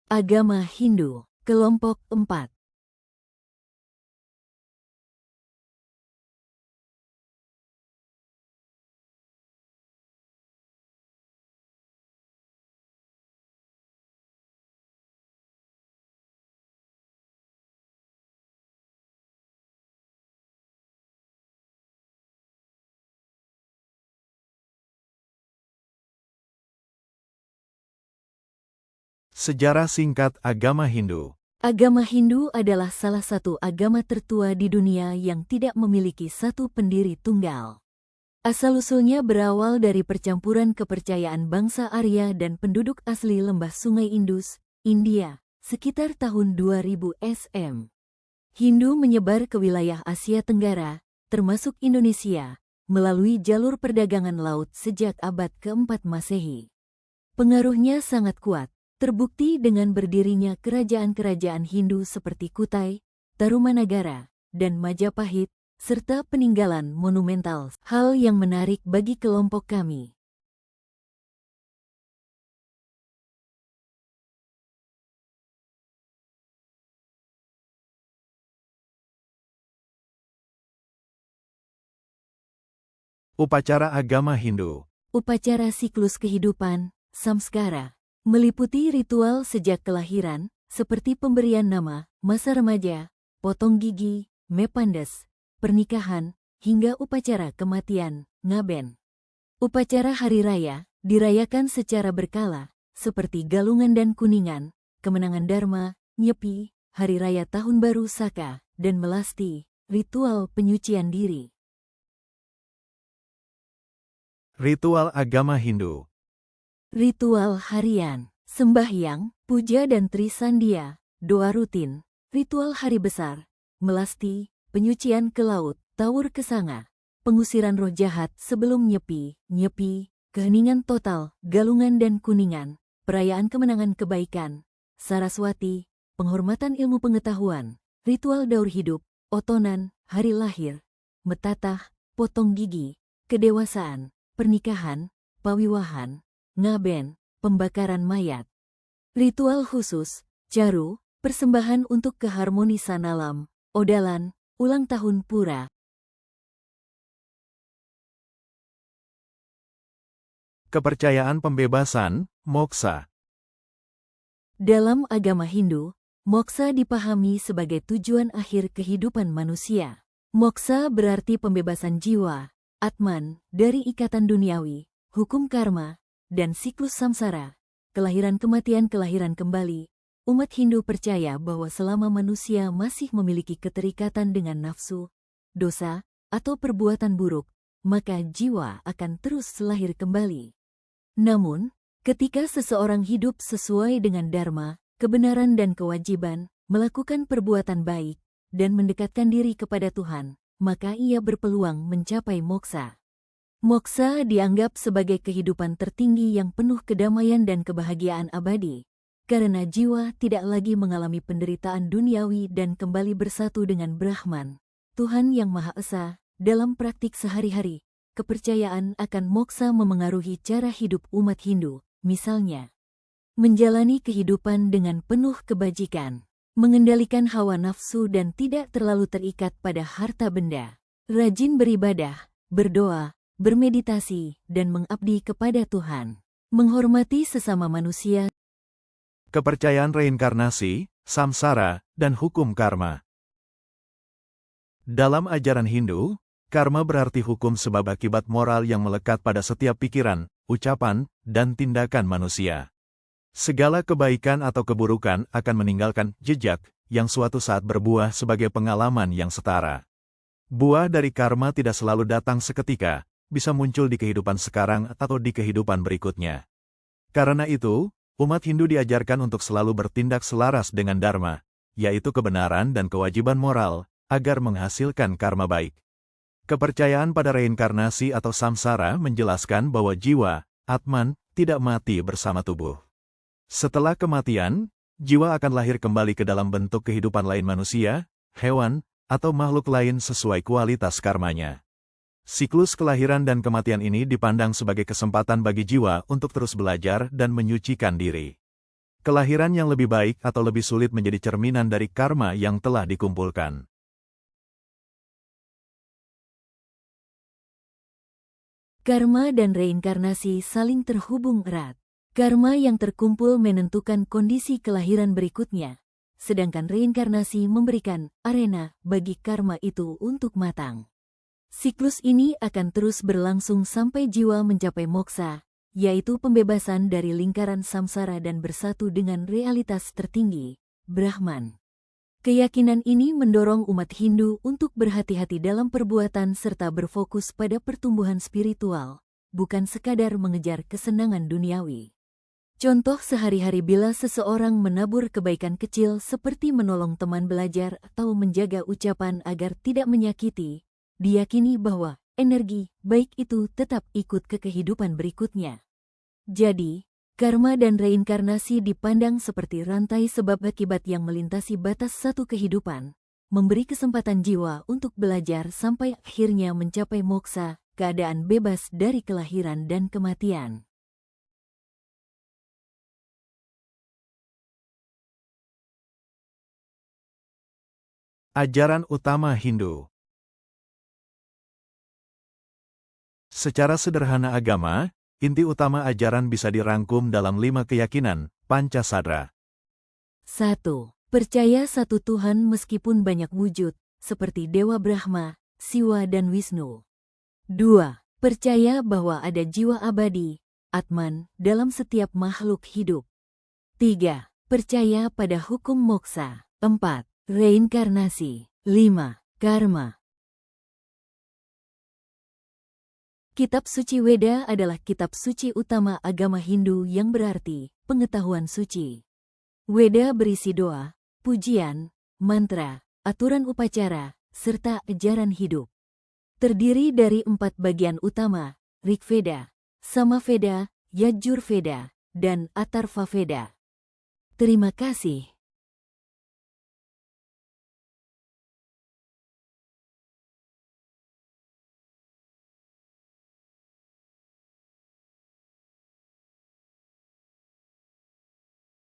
Agama Hindu, kelompok 4. Sejarah singkat agama Hindu. Agama Hindu adalah salah satu agama tertua di dunia yang tidak memiliki satu pendiri tunggal. Asal-usulnya berawal dari percampuran kepercayaan bangsa Arya dan penduduk asli lembah Sungai Indus, India, sekitar tahun 2000 SM. Hindu menyebar ke wilayah Asia Tenggara, termasuk Indonesia, melalui jalur perdagangan laut sejak abad ke-4 Masehi. Pengaruhnya sangat kuat, terbukti dengan berdirinya kerajaan-kerajaan Hindu seperti Kutai, Tarumanagara, dan Majapahit, serta peninggalan monumental, hal yang menarik bagi kelompok kami. Upacara agama Hindu. Upacara siklus kehidupan, samskara, meliputi ritual sejak kelahiran, seperti pemberian nama, masa remaja, potong gigi, mepandes, pernikahan, hingga upacara kematian, ngaben. Upacara hari raya, dirayakan secara berkala, seperti Galungan dan Kuningan, Kemenangan Dharma, Nyepi, Hari Raya Tahun Baru Saka, dan Melasti, ritual penyucian diri. Ritual agama Hindu. Ritual harian, sembahyang, puja dan trisandia, doa rutin, ritual hari besar, melasti, penyucian ke laut, tawur ke sanga, pengusiran roh jahat sebelum nyepi, keheningan total, Galungan dan Kuningan, perayaan kemenangan kebaikan, Saraswati, penghormatan ilmu pengetahuan, ritual daur hidup, otonan, hari lahir, metatah, potong gigi, kedewasaan, pernikahan, pawiwahan, ngaben, pembakaran mayat. Ritual khusus, caru, persembahan untuk keharmonisan alam, odalan, ulang tahun pura. Kepercayaan pembebasan, moksa. Dalam agama Hindu, moksa dipahami sebagai tujuan akhir kehidupan manusia. Moksa berarti pembebasan jiwa, atman, dari ikatan duniawi, hukum karma, dan siklus samsara, kelahiran kematian kembali. Umat Hindu percaya bahwa selama manusia masih memiliki keterikatan dengan nafsu, dosa, atau perbuatan buruk, maka jiwa akan terus lahir kembali. Namun, ketika seseorang hidup sesuai dengan dharma, kebenaran dan kewajiban, melakukan perbuatan baik, dan mendekatkan diri kepada Tuhan, maka ia berpeluang mencapai moksa. Moksa dianggap sebagai kehidupan tertinggi yang penuh kedamaian dan kebahagiaan abadi, karena jiwa tidak lagi mengalami penderitaan duniawi dan kembali bersatu dengan Brahman, Tuhan Yang Maha Esa. Dalam praktik sehari-hari, kepercayaan akan moksa memengaruhi cara hidup umat Hindu, misalnya, menjalani kehidupan dengan penuh kebajikan, mengendalikan hawa nafsu dan tidak terlalu terikat pada harta benda, rajin beribadah, berdoa, bermeditasi, dan mengabdi kepada Tuhan, menghormati sesama manusia. Kepercayaan reinkarnasi, samsara, dan hukum karma. Dalam ajaran Hindu, karma berarti hukum sebab akibat moral yang melekat pada setiap pikiran, ucapan, dan tindakan manusia. Segala kebaikan atau keburukan akan meninggalkan jejak yang suatu saat berbuah sebagai pengalaman yang setara. Buah dari karma tidak selalu datang seketika, bisa muncul di kehidupan sekarang atau di kehidupan berikutnya. Karena itu, umat Hindu diajarkan untuk selalu bertindak selaras dengan dharma, yaitu kebenaran dan kewajiban moral, agar menghasilkan karma baik. Kepercayaan pada reinkarnasi atau samsara menjelaskan bahwa jiwa, atman, tidak mati bersama tubuh. Setelah kematian, jiwa akan lahir kembali ke dalam bentuk kehidupan lain manusia, hewan, atau makhluk lain sesuai kualitas karmanya. Siklus kelahiran dan kematian ini dipandang sebagai kesempatan bagi jiwa untuk terus belajar dan menyucikan diri. Kelahiran yang lebih baik atau lebih sulit menjadi cerminan dari karma yang telah dikumpulkan. Karma dan reinkarnasi saling terhubung erat. Karma yang terkumpul menentukan kondisi kelahiran berikutnya, sedangkan reinkarnasi memberikan arena bagi karma itu untuk matang. Siklus ini akan terus berlangsung sampai jiwa mencapai moksa, yaitu pembebasan dari lingkaran samsara dan bersatu dengan realitas tertinggi, Brahman. Keyakinan ini mendorong umat Hindu untuk berhati-hati dalam perbuatan serta berfokus pada pertumbuhan spiritual, bukan sekadar mengejar kesenangan duniawi. Contoh sehari-hari bila seseorang menabur kebaikan kecil seperti menolong teman belajar atau menjaga ucapan agar tidak menyakiti, diyakini bahwa energi baik itu tetap ikut ke kehidupan berikutnya. Jadi, karma dan reinkarnasi dipandang seperti rantai sebab akibat yang melintasi batas satu kehidupan, memberi kesempatan jiwa untuk belajar sampai akhirnya mencapai moksa, keadaan bebas dari kelahiran dan kematian. Ajaran utama Hindu. Secara sederhana agama, inti utama ajaran bisa dirangkum dalam 5 keyakinan, Pancasadra. 1. Percaya satu Tuhan meskipun banyak wujud, seperti Dewa Brahma, Siwa dan Wisnu. 2. Percaya bahwa ada jiwa abadi, Atman, dalam setiap makhluk hidup. 3. Percaya pada hukum moksa. 4. Reinkarnasi. 5. Karma. Kitab suci Weda adalah kitab suci utama agama Hindu yang berarti pengetahuan suci. Weda berisi doa, pujian, mantra, aturan upacara, serta ajaran hidup. Terdiri dari 4 bagian utama, Rigveda, Samaveda, Yajurveda, dan Atharvaveda. Terima kasih.